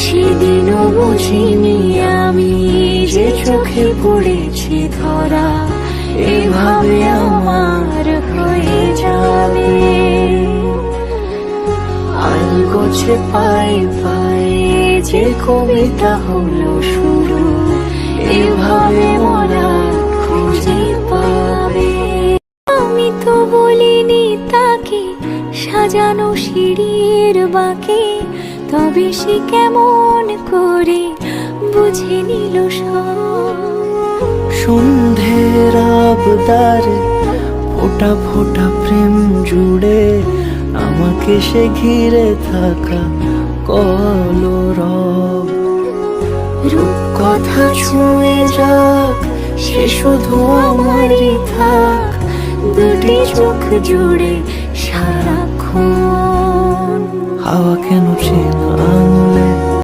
সেদিনও বুঝিনি আমি যে চোখে পড়েছি ধরা এভাবে আমার হয়ে যাবে। আলগোছে পাই পাই যে কবিতা হলো শুরু, এভাবে মরা খুঁজে পাবে। আমি তো বলিনি তাকে সাজানো সিঁড়ির বাঁকে, তবে সে কেমন করে বুঝে নিল সব। সন্ধ্যের আবদারে ফোঁটা ফোঁটা প্রেম জুড়ে আমাকে সে ঘিরে থাকা কলরব। রূপকথা ছুঁয়ে যাক সে শুধু আমারই থাক, দুটি চোখ জুড়ে সারাক্ষণ। হাওয়া কেন চেনা